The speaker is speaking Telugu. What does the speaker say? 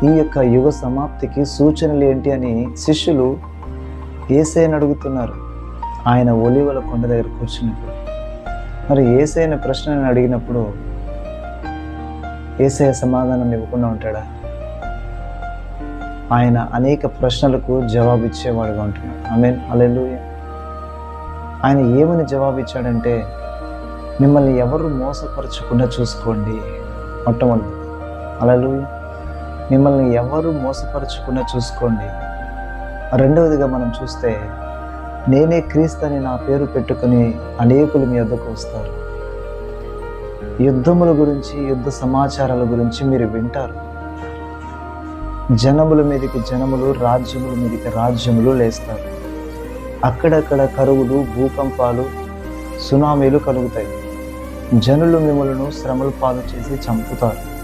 ఈ యొక్క యుగ సమాప్తికి సూచనలు ఏంటి అని శిష్యులు యేసయ్యను అడుగుతున్నారు. ఆయన ఒలీవల కొండ దగ్గర కూర్చున్నప్పుడు మరి యేసయ్యను ప్రశ్నను అడిగినప్పుడు యేసయ్య సమాధానం ఇవ్వకుండా ఉంటాడా? ఆయన అనేక ప్రశ్నలకు జవాబిచ్చేవాడుగా ఉంటున్నాడు. ఆమేన్, హల్లెలూయా. ఆయన ఏమని జవాబిచ్చాడంటే, మిమ్మల్ని ఎవరు మోసపరచకుండా చూసుకోండి. మొట్టమొదటి, హల్లెలూయా, మిమ్మల్ని ఎవరు మోసపరచకుండా చూసుకోండి. రెండవదిగా మనం చూస్తే, నేనే క్రీస్తుని నా పేరు పెట్టుకుని అనేకులు మీ వద్దకు వస్తారు. యుద్ధముల గురించి, యుద్ధ సమాచారాల గురించి మీరు వింటారు. జనముల మీదకి జనములు, రాజ్యముల మీదకి రాజ్యములు లేస్తారు. అక్కడక్కడ కరువులు, భూకంపాలు, సునామీలు కలుగుతాయి. జనులు మిమ్మల్ని శ్రమల పాలు చేసి చంపుతారు.